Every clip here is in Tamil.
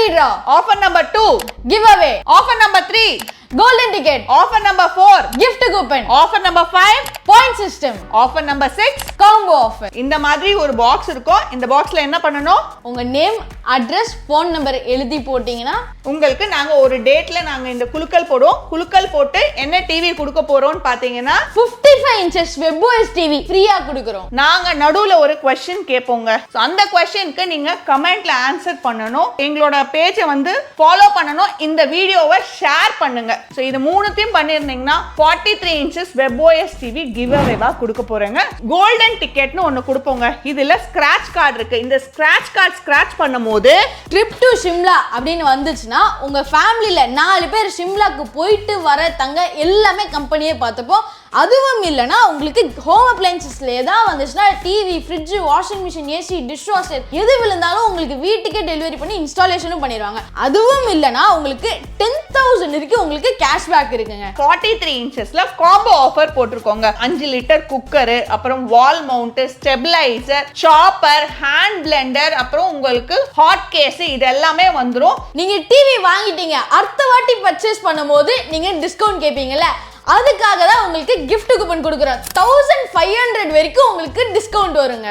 Lucky draw. Offer number 2. Giveaway. Offer number 3. Golden ticket. Offer number 4. Gift coupon. Offer number 5. Point system. Offer number 6. Combo offer. இந்த மாதிரி ஒரு பாக்ஸ் இருக்கும். இந்த பாக்ஸ்ல என்ன பண்ணணும்? உங்க நேம், அட்ரஸ், ஃபோன் நம்பர் எழுதி போட்டீங்கன்னா உங்களுக்கு நாங்க ஒரு டேட்ல நாங்க இந்த குலுக்கல் போடுவோம். குலுக்கல் போட்டு என்ன டிவி கொடுக்க போறோம்னு பாத்தீங்கன்னா 55 inches WebOS TV ஃப்ரீயா கொடுக்கிறோம். நாங்க நடுவுல ஒரு क्वेश्चन கேட்போங்க. அந்த क्वेश्चनக்கு நீங்க கமெண்ட்ல ஆன்சர் பண்ணணும். எங்களோட பேஜை வந்து ஃபாலோ பண்ணணும். இந்த வீடியோவை ஷேர் பண்ணுங்க. சோ இது மூணுத்தையும் பண்ணிருந்தீங்கன்னா 43 inches WebOS TV கிவ்அவேவா கொடுக்க போறேங்க. கோல்டன் டிக்கெட்னு ஒன்னு கொடுப்போங்க. இதுல ஸ்கிராட்ச் கார்டு இருக்கு. இந்த ஸ்கிராட்ச் கார்டு ஸ்கிராட்ச் பண்ணும்போது ட்ரிப் டு ஷிம்லா அப்படின்னு வந்துச்சுன்னா உங்க ஃபேமிலியில 4 பேர் ஷிம்லாக்கு போயிட்டு வர தங்க எல்லாமே கம்பெனியே பார்த்துப்போம். அதுவும் இல்லைன்னா உங்களுக்கு ஹோம் அப்ளையன்சஸ்ல ஏதாவது வந்துச்சுன்னா TV, fridge, washing machine, AC, dish washer எது விழுந்தாலும் உங்களுக்கு வீட்டுக்கே டெலிவரி பண்ணி இன்ஸ்டாலேஷனும் பண்ணிடுவாங்க. அதுவும் இல்லைன்னா உங்களுக்கு 10,000 வரைக்கும் உங்களுக்கு கேஷ்பேக் இருக்குங்க. 43 inchesல காம்போ ஆஃபர் போட்டிருக்கோங்க. 5 லிட்டர் குக்கர், அப்புறம் வால் mount, stabiliser, chopper, hand Blender, அப்புறம் உங்களுக்கு ஹாட் கேஸ் இது எல்லாமே வந்துரும். நீங்க டிவி வாங்கிட்டீங்க, அடுத்த வாட்டி பர்ச்சேஸ் பண்ணும்போது நீங்க டிஸ்கவுண்ட் கேட்பீங்கல்ல, அதுக்காக தான் உங்களுக்கு gift coupon கொடுக்குறோம். 1500 வரைக்கும் உங்களுக்கு டிஸ்கவுண்ட் வருங்க.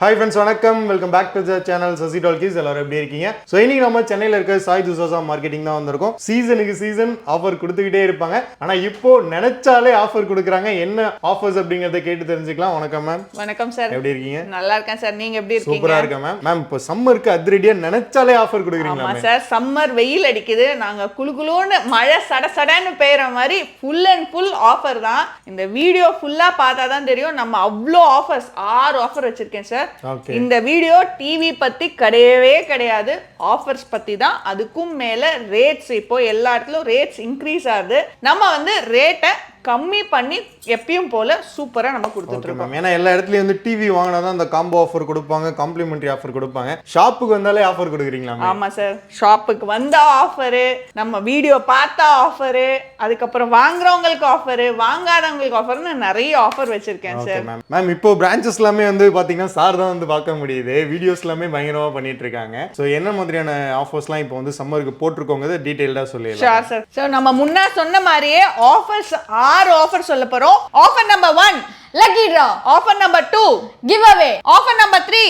ஹாய் ஃப்ரெண்ட்ஸ், வணக்கம். Welcome back to the channel Sasi talkies. எல்லாரும் எப்படி இருக்கீங்க? ஸோ இன்னைக்கு நம்ம சென்னையில் இருக்க சாய் துசோசா மார்க்கெட்டிங் தான் வந்திருக்கோம். சீசனுக்கு சீசன் ஆஃபர் கொடுத்துக்கிட்டே இருப்பாங்க. ஆனால் இப்போ நினைச்சாலே ஆஃபர் கொடுக்குறாங்க. என்ன ஆஃபர்ஸ் அப்படிங்கிறத கேட்டு தெரிஞ்சுக்கலாம். வணக்கம் மேம். வணக்கம் சார். எப்படி இருக்கீங்க? நல்லா இருக்கேன் சார். நீங்க எப்படி இருக்கீங்க? சூப்பரா இருக்கேன் மேம். மேம் இப்போ சம்மருக்கு அதிரடியா நினைச்சாலே ஆஃபர் கொடுக்குறீங்களா? ஆமா சார், சம்மர் வெயில் அடிக்குது. நாங்க குளுகுளுன்னு மழை சடசடன்னு பெய்யற மாதிரி ஃபுல் அண்ட் ஃபுல் ஆஃபர் தான். இந்த வீடியோ ஃபுல்லா பார்த்தா தான் தெரியும். நம்ம அவ்வளோ ஆஃபர்ஸ் 6 ஆஃபர் வச்சிருக்கேன் சார். இந்த வீடியோ டிவி பத்தி கிடையவே கிடையாது, ஆஃபர்ஸ் பத்தி தான். அதுக்கும் மேல ரேட்ஸ் இப்போ எல்லா இடத்துலயும் ரேட்ஸ் இன்க்ரீஸ் ஆகுது. நம்ம வந்து ரேட்டை கம்மி பண்ணி எப்பயும் போல சூப்பரா நம்ம கொடுத்துட்டு இருக்கோம். ஏன்னா எல்லா இடத்துலயும் வந்து டிவி வாங்கினாதான் அந்த காம்போ ஆஃபர் கொடுப்பாங்க, காம்ப்ளிமெண்டரி ஆஃபர் கொடுப்பாங்க. ஷாப்புக்கு வந்தாலே ஆஃபர் கொடுக்குறீங்களா? ஆமா சார், ஷாப்புக்கு வந்தா ஆஃபரு, நம்ம வீடியோ பார்த்தா ஆஃபரு, அதுக்கப்புறம் வாங்குறவங்களுக்கு ஆஃபரு, வாங்காதவங்களுக்கு ஆஃபர்னு நிறைய ஆஃபர் வச்சிருக்கேன் சார். மேம் இப்போ பிரான்ச்சஸ் எல்லாமே வந்து பாத்தீங்கன்னா சார் தான் வந்து பார்க்க முடியுது. வீடியோஸ் எல்லாமே பயங்கரமா பண்ணிட்டு இருக்காங்க. சோ என்ன மாதிரியான ஆஃபர்ஸ்லாம் இப்போ வந்து சம்மருக்கு போட்டுருக்கோங்க டீடைல்டா சொல்லிடலாம். Sure sir. சோ நம்ம முன்ன சொன்ன மாதிரியே ஆஃபர்ஸ் 6 ஆஃபர் சொல்ல போறோம். Offer number 1 Lucky draw. Offer number 2 Giveaway. Offer number 3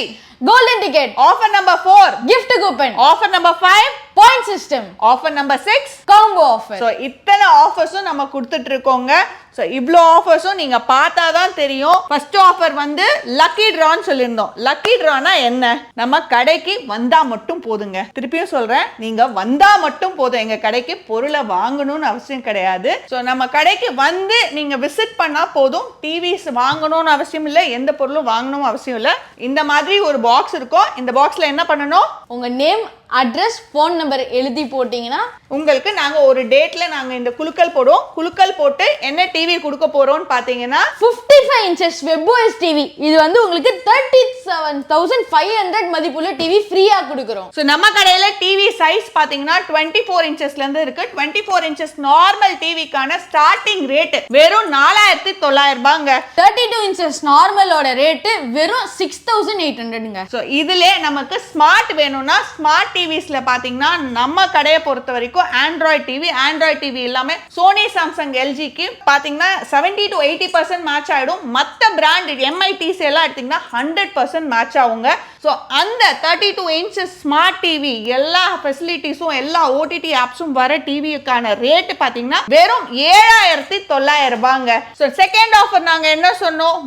Golden ticket. Offer number 4 Gift coupon. Offer number 5 Point system. Offer number 6 Combo offer. So இத்தனை ஆஃபர்ஸும் நம்ம கொடுத்துட்டு இருக்கோங்க. சோ இவ்ளோ ஆஃபர்ஸும் நீங்க பார்த்தா தான் தெரியும். ஃபர்ஸ்ட் ஆஃபர் வந்து லக்கி டிரான்னு சொல்லியிருந்தோம். லக்கி டிரானா என்ன? நம்ம கடைக்கு வந்தா மட்டும் போதுங்க. திருப்பியும் சொல்றேன், நீங்க வந்தா மட்டும் போதும். எங்க கடைக்கு பொருளை வாங்கணும்னு அவசியம் கிடையாது. சோ நம்ம கடைக்கு வந்து நீங்க விசிட் பண்ணா போதும். டிவிஸ் வாங்கணும்னு அவசியம் இல்லை, எந்த பொருளும் வாங்கணும் அவசியம் இல்லை. இந்த மாதிரி ஒரு பாக்ஸ் இருக்கும். இந்த பாக்ஸ்ல என்ன பண்ணணும்? உங்க நேம், அட்ரஸ், ஃபோன் நம்பர் எழுதி போட்டீங்கன்னா உங்களுக்கு நாங்க ஒரு டேட்ல நாங்க இந்த குலுக்கல் போடுவோம். குலுக்கல் போட்டு என்ன டிவி கொடுக்க போறோம்னு பாத்தீங்கன்னா 55 inches WebOS TV. இது வந்து உங்களுக்கு 37,500 மதிப்புள்ள டிவி ஃப்ரீயா கொடுக்கிறோம். சோ நம்ம கடையில டிவி சைஸ் பாத்தீங்கன்னா 24 inchesல இருந்து இருக்கு. 24 inches நார்மல் டிவிக்கான ஸ்டார்டிங் ரேட் வெறும் 4,900 ரூபாய்ங்க. 32 inches நார்மலோட ரேட் வெறும் 6,800ங்க. சோ இதுல நமக்கு ஸ்மார்ட் வேணும்னா ஸ்மார்ட் டிவிஸ்ல பாத்தீங்கன்னா நம்ம கடையை பொறுத்த வரைக்கும் ஆண்ட்ராய்ட் டிவி எல்லாமே சோனி, சாம்சங், எல்ஜிக்கு பாத்தீங்கன்னா 70 to 80% மேட்ச் ஆயிடும். மத்த பிராண்ட் MITC எல்லாம் எடுத்தீங்கன்னா 100% மேட்ச் ஆகுங்க. சோ அந்த 32 inches ஸ்மார்ட் டிவி எல்லா ஃபெசிலிட்டிஸும் எல்லா OTT ஆப்ஸும் வர டிவிக்கான ரேட் பாத்தீங்கன்னா வெறும் 7,900 ரூபாய்ங்க. சோ செகண்ட் ஆஃபர் நாங்க என்ன சொன்னோம்?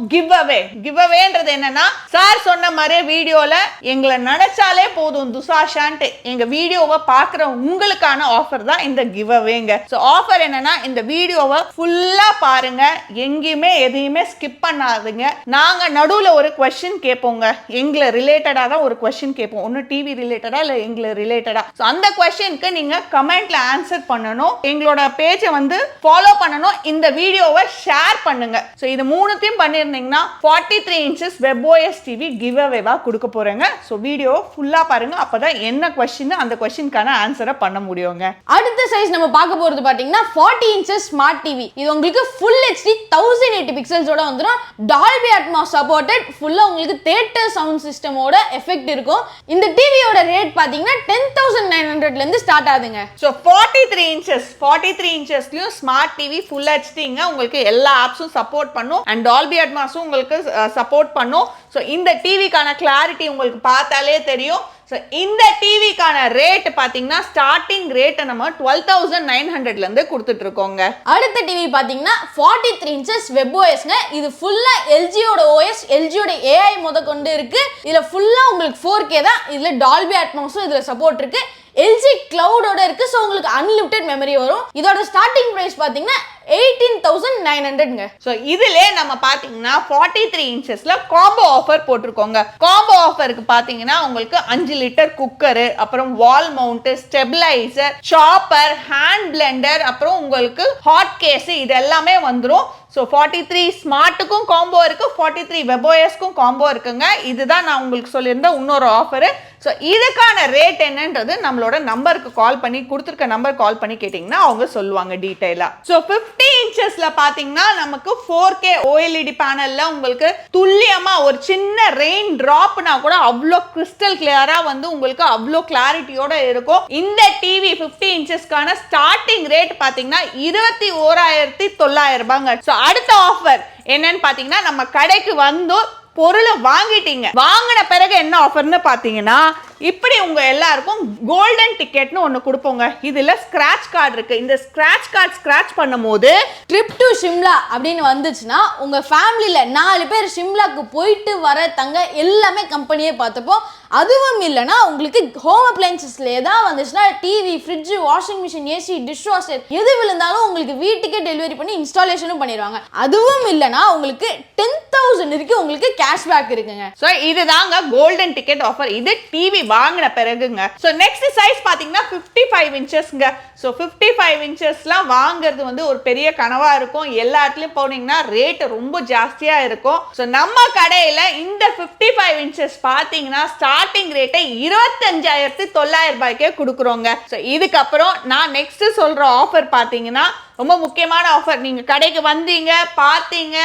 கிவ்அவேன்றது என்னன்னா, சார் சொன்ன மாதிரி வீடியோல எங்களை நினைச்சாலே போதும் துசாஷான்ட்டு எங்க வீடியோவை பார்க்குற உங்களுக்கான ஆஃபர் தான் இந்த கிவ்அவேங்க. சோ ஆஃபர் என்னன்னா, இந்த வீடியோவை ஃபுல்லா பாருங்க, எங்கேயுமே எதையுமே ஸ்கிப் பண்ணாதீங்க. நாங்க நடுவுல ஒரு क्वेश्चन கேட்போங்க. எங்களை ரிலேட்டடா தான் ஒரு क्वेश्चन கேட்போம். ஒன்னு டிவி ரிலேட்டடா இல்ல எங்களை ரிலேட்டடா. சோ அந்த क्वेश्चनக்கு நீங்க கமெண்ட்ல ஆன்சர் பண்ணணும். எங்களோட பேஜை வந்து ஃபாலோ பண்ணணும். இந்த வீடியோவை ஷேர் பண்ணுங்க. சோ இது மூணுத்தையும் பண்ணிருந்தீங்கன்னா 43 inches WebOS TV கிவ்அவேவா கொடுப்போம். கொடுக்க போறேங்க. ஸோ வீடியோ ஃபுல்லா பாருங்க, அப்பதான் என்ன கொஸ்டின் அந்த கொஸ்டினுக்கான ஆன்சரை பண்ண முடியுங்க. அடுத்த சைஸ் நம்ம பார்க்க போறது பாத்தீங்கன்னா 40 இன்ச்சஸ் ஸ்மார்ட் டிவி. இது உங்களுக்கு ஃபுல் HD 1080 பிக்சல்ஸோட வந்துடும். டால்பி அட்மாஸ் சப்போர்ட்டட், ஃபுல்லா உங்களுக்கு தியேட்டர் சவுண்ட் சிஸ்டமோட எஃபெக்ட் இருக்கும். இந்த டிவியோட ரேட் பாத்தீங்கன்னா 10,900ல இருந்து ஸ்டார்ட் ஆகுதுங்க. ஸோ 43 இன்ச்சஸ்லயும் ஸ்மார்ட் டிவி ஃபுல் ஹெச்டிங்க, உங்களுக்கு எல்லா ஆப்ஸும் சப்போர்ட் பண்ணும் அண்ட் டால்பி அட்மாஸும் உங்களுக்கு சப்போர்ட் பண்ணும். ஸோ இந்த டிவிக்கான கிளாரிட்டி உங்களுக்கு பார்த்தாலே தெரியும். ஸோ இந்த டிவிக்கான ரேட் பார்த்தீங்கன்னா ஸ்டார்டிங் ரேட்டை நம்ம 12,900ல இருந்து கொடுத்துட்டு இருக்கோங்க. அடுத்த டிவி பார்த்தீங்கன்னா 43 இன்ச்சஸ் வெப் ஓஎஸ்ங்க. இது ஃபுல்லா எல்ஜியோட ஓஎஸ், எல்ஜியோட ஏஐ முத கொண்டு இருக்கு. இதுல ஃபுல்லா உங்களுக்கு 4K தான். இதுல டால்பி அட்மாஸும் இதுல சப்போர்ட் இருக்கு. எல்ஜி கிளவுடோட இருக்கு. ஸோ உங்களுக்கு அன்லிமிட்டெட் மெமரி வரும். இதோட ஸ்டார்டிங் பிரைஸ் பார்த்தீங்கன்னா 18,900ங்க. ஸோ இதுல நம்ம பார்த்தீங்கன்னா 43 இன்ச்சஸ்ல காம்போ ஆஃபர் போட்டிருக்கோங்க. காம்போ ஆஃபருக்கு பார்த்தீங்கன்னா உங்களுக்கு 5 லிட்டர் குக்கரு, அப்புறம் வால் mount, stabiliser, chopper, hand Blender, அப்புறம் உங்களுக்கு ஹாட் கேஸ், இது எல்லாமே வந்துடும். ஸோ 43 ஸ்மார்ட்டுக்கும் காம்போ இருக்கு, 43 வெப்ஓஎஸ்க்கும் காம்போ இருக்குங்க. இதுதான் நான் உங்களுக்கு சொல்லியிருந்த இன்னொரு ஆஃபரு. ஸோ இதுக்கான ரேட் என்னன்றது நம்மளோட நம்பருக்கு கால் பண்ணி, கொடுத்துருக்க நம்பர் கால் பண்ணி கேட்டிங்கன்னா அவங்க சொல்லுவாங்க டீட்டெயிலாக. ஸோ 50 இன்ச்சஸ்ல பார்த்தீங்கன்னா நமக்கு 4K OLED பேனல்ல உங்களுக்கு துல்லியமாக ஒரு சின்ன ரெயின் ட்ராப்னா கூட அவ்வளோ கிறிஸ்டல் கிளியரா வந்து உங்களுக்கு அவ்வளோ கிளாரிட்டியோட இருக்கும். இந்த டிவி 50 இன்ச்சஸ்க்கான ஸ்டார்டிங் ரேட் பார்த்தீங்கன்னா 21,900 ரூபாங்க. ஸோ அடுத்த ஆஃபர் என்னன்னு பார்த்தீங்கன்னா, நம்ம கடைக்கு வந்து பொருளை வாங்கிட்டீங்க, வாங்கின பிறகு என்ன ஆஃபர்னு பார்த்தீங்கன்னா, இப்படி உங்க எல்லாருக்கும் கோல்டன் டிக்கெட்னு ஒன்று கொடுப்போங்க. இதுல ஸ்கிராட்ச் கார்டு இருக்கு. இந்த ஸ்கிராட்ச் கார்டு ஸ்கிராட்ச் பண்ணும்போது ட்ரிப் டு ஷிம்லா அப்படின்னு வந்துச்சுன்னா உங்க ஃபேமிலியில 4 பேர் ஷிம்லாக்கு போயிட்டு வர தங்க எல்லாமே கம்பெனியே பார்த்துப்போம். அதுவும் இல்லைன்னா உங்களுக்கு ஹோம் அப்ளையன்சஸ்ல ஏதாவது வந்துச்சுன்னா TV, fridge, washing machine, AC, dish washer எது விழுந்தாலும் உங்களுக்கு வீட்டுக்கே டெலிவரி பண்ணி இன்ஸ்டாலேஷனும் பண்ணிடுவாங்க. அதுவும் இல்லைன்னா உங்களுக்கு 10,000 வரைக்கும் உங்களுக்கு கேஷ்பேக் இருக்குங்க. ஸோ இதுதாங்க கோல்டன் டிக்கெட் ஆஃபர். இது டிவி வாங்கின பிறகுங்க. ஸோ நெக்ஸ்ட் சைஸ் பார்த்தீங்கன்னா 55 இன்ச்சஸ்ங்க. ஸோ 55 இன்ச்சஸ்லாம் வாங்குறது வந்து ஒரு பெரிய கனவா இருக்கும். எல்லா இடத்துலையும் போனீங்கன்னா ரேட் ரொம்ப ஜாஸ்தியா இருக்கும். ஸோ நம்ம கடையில் இந்த 55 இன்ச்சஸ் பார்த்தீங்கன்னா ஸ்டார்டிங் ரேட்டை 25,900 ரூபாய்க்கே கொடுக்குறோங்க. ஸோ இதுக்கப்புறம் நான் நெக்ஸ்ட் சொல்ற ஆஃபர் பார்த்தீங்கன்னா ரொம்ப முக்கியமான ஆஃபர். நீங்க கடைக்கு வந்தீங்க, பார்த்தீங்க,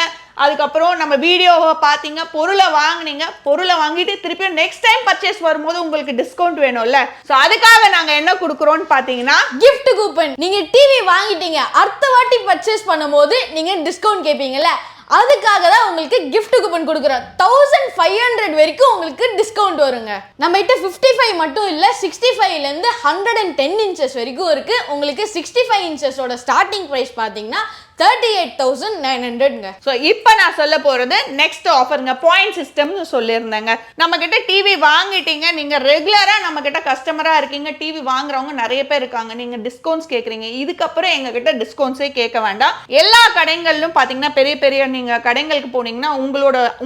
அதுக்கப்புறம் நம்ம வீடியோவை பார்த்தீங்க, பொருளை வாங்கினீங்க, பொருளை வாங்கிட்டு திருப்பி நெக்ஸ்ட் டைம் பர்ச்சேஸ் வரும்போது உங்களுக்கு டிஸ்கவுண்ட் வேணும்ல. ஸோ அதுக்காக நாங்கள் என்ன கொடுக்குறோம்னு பார்த்தீங்கன்னா கிஃப்ட் கூப்பன். நீங்க டிவி வாங்கிட்டீங்க, அடுத்த வாட்டி பர்ச்சேஸ் பண்ணும்போது நீங்க டிஸ்கவுண்ட் கேட்பீங்கல்ல, அதுக்காக தான் உங்களுக்கு gift கூப்பன் கொடுக்குறோம். 1500 வரைக்கும் உங்களுக்கு டிஸ்கவுண்ட் வருங்க. நம்ம கிட்ட 55 மட்டும் இல்ல, 65ல இருந்து 110 இன்ச்சஸ் வரைக்கும் இருக்கு. உங்களுக்கு 65 இன்ச்சஸோட ஸ்டார்டிங் பிரைஸ் பாத்தீங்கன்னா 38,900ங்க. ஸோ இப்போ நான் சொல்ல போகிறது நெக்ஸ்ட் ஆஃபருங்க. பாயிண்ட் சிஸ்டம்னு சொல்லியிருந்தேங்க. நம்ம கிட்ட டிவி வாங்கிட்டீங்க, நீங்கள் ரெகுலராக நம்ம கிட்ட கஸ்டமராக இருக்கீங்க, டிவி வாங்குறவங்க நிறைய பேர் இருக்காங்க, நீங்கள் டிஸ்கவுண்ட்ஸ் கேட்குறீங்க. இதுக்கப்புறம் எங்ககிட்ட டிஸ்கவுண்ட்ஸே கேட்க வேண்டாம். எல்லா கடைகளிலும் பார்த்தீங்கன்னா பெரிய பெரிய நீங்கள் கடைங்களுக்கு போனீங்கன்னா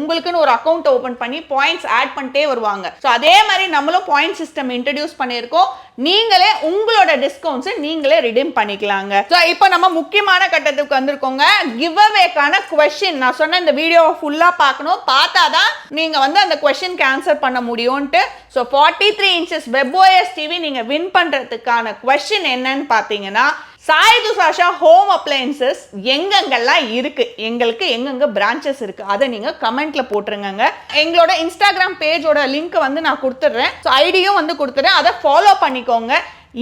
உங்களுக்குன்னு ஒரு அக்கௌண்ட் ஓப்பன் பண்ணி பாயிண்ட்ஸ் ஆட் பண்ணிட்டே வருவாங்க. ஸோ அதே மாதிரி நம்மளும் பாயிண்ட் சிஸ்டம் இன்ட்ரடியூஸ் பண்ணியிருக்கோம். நீங்களே உங்களோட டிஸ்கவுண்ட்ஸை நீங்களே ரிடீம் பண்ணிக்கலாங்க. ஸோ இப்போ நம்ம முக்கியமான கட்டத்துக்கு வந்திருக்கோங்க. Give அவேக்கான question. நான் சொன்ன இந்த வீடியோவை ஃபுல்லா பார்க்கணும், பார்த்தாதான் நீங்க வந்து அந்த क्वेश्चनக்கு ஆன்சர் பண்ண முடியும்ட்டு. ஸோ 43 இன்ச்சஸ் வெப்ஓஎஸ் டிவி நீங்க வின் பண்றதுக்கான क्वेश्चन என்னன்னு பார்த்தீங்கன்னா, சாய் துஷாஷா ஹோம் அப்ளையன்சஸ் எங்கெங்கெல்லாம் இருக்கு, எங்களுக்கு எங்கெங்க பிரான்ச்சஸ் இருக்கு, அதை நீங்க கமெண்ட்ல போட்டுருங்க. எங்களோட இன்ஸ்டாகிராம் பேஜோட லிங்க் வந்து நான் கொடுத்துட்றேன். ஸோ ஐடியும் வந்து கொடுத்துறேன், அதை ஃபாலோ பண்ணிக்கோங்க.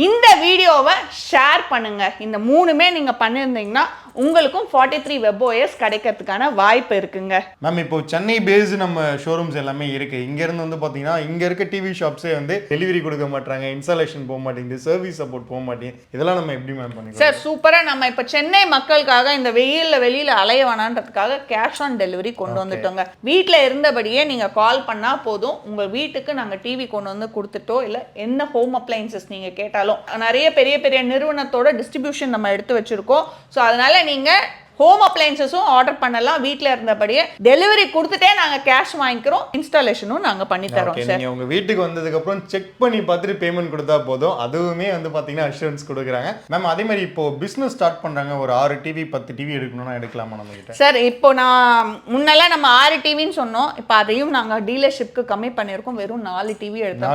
இந்த வீடியோவை ஷேர் பண்ணுங்க. இந்த 3மே நீங்க பண்ணிருந்தீங்கன்னா உங்களுக்கும் 43 வெப்ஓஎஸ் கிடைக்கிறதுக்கான வாய்ப்பு இருக்குங்க. மேம் இப்போ சென்னை பேஸ்டு நம்ம ஷோரூம்ஸ் எல்லாமே இருக்கு. இங்க இருந்து வந்து பாத்தீங்கன்னா இங்க இருக்க டிவி ஷாப்ஸே வந்து டெலிவரி கொடுக்க மாட்டாங்க, இன்ஸ்டாலேஷன் போக மாட்டேங்குது, சர்வீஸ் சப்போர்ட் போக மாட்டேங்குது. இதெல்லாம் நம்ம எப்படி மேம் பண்ணிக்கலாம்? சார் சூப்பரா நம்ம இப்ப சென்னை மக்களுக்காக இந்த வெயில்ல வெளியில அலைய வேணான்றதுக்காக கேஷ் ஆன் டெலிவரி கொண்டு வந்துட்டோங்க. வீட்டுல இருந்தபடியே நீங்க கால் பண்ணா போதும், உங்க வீட்டுக்கு நாங்க டிவி கொண்டு வந்து கொடுத்துட்டோ இல்ல என்ன ஹோம் அப்ளையன்சஸ் நீங்க கேட்டாலும் நிறைய பெரிய பெரிய நிறுவனத்தோட டிஸ்ட்ரிபியூஷன் நம்ம எடுத்து வச்சிருக்கோம். ஸோ அதனால நீங்க ஹோம் அப்ளையன்சஸும் ஆர்டர் பண்ணலாம் வீட்ல இருந்தபடியே. டெலிவரி கொடுத்துட்டே நாங்க கேஷ் வாங்கிக்கிறோம், இன்ஸ்டாலேஷனும் நாங்க பண்ணி தரோம் சார். நீங்க உங்க வீட்டுக்கு வந்ததுக்கு அப்புறம் செக் பண்ணி பார்த்துட்டு பேமெண்ட் கொடுத்தா போதும். அதுவுமே வந்து பாத்தீங்கன்னா அஷூரன்ஸ் கொடுக்குறாங்க. மேம் அதே மாதிரி இப்போ பிசினஸ் ஸ்டார்ட் பண்றாங்க, ஒரு 6 டிவி 10 டிவி எடுக்கணும்னா எடுக்கலாமா நம்ம கிட்ட? சார் இப்போ நான் முன்னெல்லாம் நம்ம 6 டிவின்னு சொன்னோம், இப்போ அதையும் நாங்க டீலர்ஷிப்க்கு கம்மி பண்ணியிருக்கோம். வெறும் 4 டிவி எடுத்தா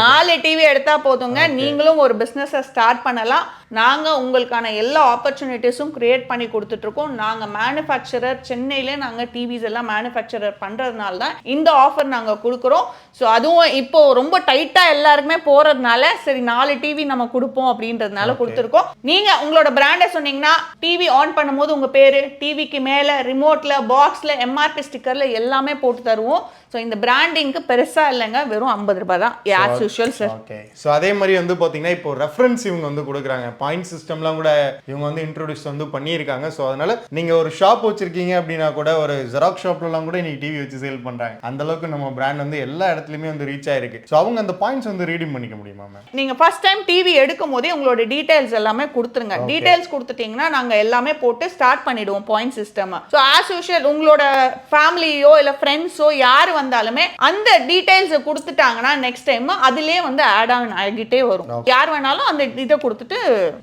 4 டிவி எடுத்தா போதுங்க. நீங்களும் ஒரு பிசினஸ் ஸ்டார்ட் பண்ணலாம். நாங்க உங்களுக்கான எல்லா ஆப்பர்ச்சுனிட்டிஸும் கிரியேட் பண்ணி கொடுத்துட்டு இருக்கோம். நாங்க மேனுஃபேக்சரர், சென்னையிலே நாங்க டிவிஸ் எல்லாம் மேனுஃபேக்சரர் பண்றதுனால தான் இந்த ஆஃபர் நாங்க கொடுக்குறோம். ஸோ அதுவும் இப்போ ரொம்ப டைட்டா எல்லாருக்குமே போறதுனால சரி 4 டிவி நம்ம கொடுப்போம் அப்படின்றதுனால கொடுத்துருக்கோம். நீங்க உங்களோட பிராண்டை சொன்னீங்கன்னா டிவி ஆன் பண்ணும்போது உங்க பேரு, டிவிக்கு மேல ரிமோட்ல பாக்ஸ்ல எம்ஆர்பி ஸ்டிக்கர்ல எல்லாமே போட்டு தருவோம். ஸோ இந்த பிராண்டிங்க்கு பெருசா இல்லைங்க, வெறும் 50 ரூபாய் தான் as usual sir. Okay. So அதே மாதிரி வந்து பார்த்தீங்கன்னா இப்போ ரெஃபரன்ஸ் இவங்க வந்து கொடுக்குறாங்க, பாயிண்ட் சிஸ்டம்லாம் கூட இவங்க வந்து இன்ட்ரோடியூஸ் வந்து பண்ணியிருக்காங்க. ஸோ அதனால நீங்க ஒரு ஷாப் வச்சிருக்கீங்க அப்படின்னா கூட, ஒரு ஜெராக்ஸ் ஷாப்லலாம் கூட இன்னைக்கு டிவி வச்சு சேல் பண்றாங்க. அந்த அளவுக்கு நம்ம பிராண்ட் வந்து எல்லா இடத்துலையுமே வந்து ரீச் ஆயிருக்கு. ஸோ அவங்க அந்த பாயிண்ட்ஸ் வந்து ரீடீம் பண்ணிக்க முடியுமா மேம்? நீங்க ஃபர்ஸ்ட் டைம் டிவி எடுக்கும் போதே உங்களோட டீடைல்ஸ் எல்லாமே கொடுத்துருங்க. டீடைல்ஸ் கொடுத்துட்டீங்கன்னா நாங்க எல்லாமே போட்டு ஸ்டார்ட் பண்ணிடுவோம் point system. So as usual உங்களோட ஃபேமிலியோ இல்ல ஃப்ரெண்ட்ஸோ யார் வந்தாலுமே அந்த டீடைல்ஸ் கொடுத்துட்டாங்கன்னா நெக்ஸ்ட் டைம் அதுலயே வந்து ஆட் ஆன் ஆகிட்டே வரும். யார் வேணாலும் அந்த இதை கொடுத்துட்டு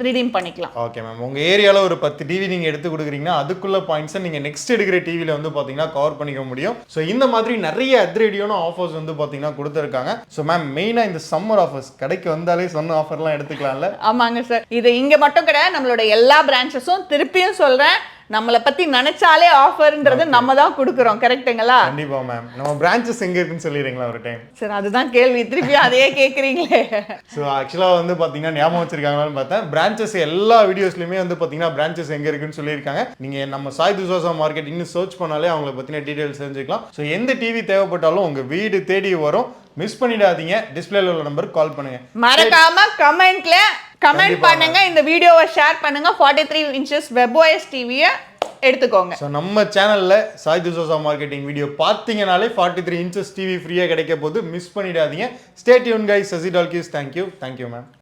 ரிடீம் பண்ணிக்கலாம். Okay ma'am. உங்க ஏரியால ஒரு 10 டிவி நீங்க எடுத்து கொடுக்குறீங்கன்னா அதுக்குள்ள பாயிண்ட்ஸை நீங்க நெக்ஸ்ட் எடுக்கிற டிவில வந்து பாத்தீங்கன்னா கவர் பண்ணிக்க முடியும். ஸோ இந்த மாதிரி நிறைய அதிரடியான ஆஃபர்ஸ் வந்து பாத்தீங்கன்னா கொடுத்துருக்காங்க. ஸோ மேம் மெயினா இந்த சம்மர் ஆஃபர்ஸ் கடைக்கு வந்தாலே சொன்ன ஆஃபர்லாம் எடுத்துக்கலாம்ல? ஆமாங்க சார், இது இங்க மட்டும் கிடையாது, நம்மளோட எல்லா பிரான்ச்சஸும் திருப்பியும் சொல்றேன், நம்மளை பத்தி நினைச்சாலே ஆஃபர்ன்றது நம்ம தான் கொடுக்குறோம். கரெக்ட்டுங்களா? கண்டிப்பா மேம். நம்ம பிரான்ச்சஸ் எங்க இருக்குன்னு சொல்லிடுறீங்களா ஒரு டைம்? சார் அதுதான் கேள்வி, திருப்பி அதையே கேட்குறீங்களே. ஸோ ஆக்சுவலாக வந்து பார்த்தீங்கன்னா ஞாபகம் வச்சிருக்காங்களான்னு பார்த்தேன். பிரான்ச்சஸ் எல்லா வீடியோஸ்லையுமே வந்து பார்த்தீங்கன்னா பிரான்ச்சஸ் எங்கே இருக்குன்னு சொல்லியிருக்காங்க. நீங்கள் நம்ம சாய் துசோசா மார்க்கெட் இன்னும் சர்ச் பண்ணாலே அவங்கள பற்றின டீட்டெயில்ஸ் தெரிஞ்சுக்கலாம். ஸோ எந்த டிவி தேவைப்பட்டாலும் உங்கள் வீடு தேடி வரும். மிஸ் பண்ணிடாதீங்க. டிஸ்பிளேல உள்ள நம்பருக்கு கால் பண்ணுங்க. மறக்காம கமெண்ட் பண்ணுங்க, இந்த வீடியோவை ஷேர் பண்ணுங்க. 43 இன்ச்சஸ் WebOS டிவியை எடுத்துக்கோங்க. ஸோ நம்ம சேனல்ல சாய் துசோசா மார்க்கெட்டிங் வீடியோ பார்த்தீங்கனாலே 43 இன்ச்சஸ் டிவி ஃப்ரீயாக கிடைக்க போது. மிஸ் பண்ணிடாதீங்க. Stay tune guys. Sasi talkies. Thank you ma'am.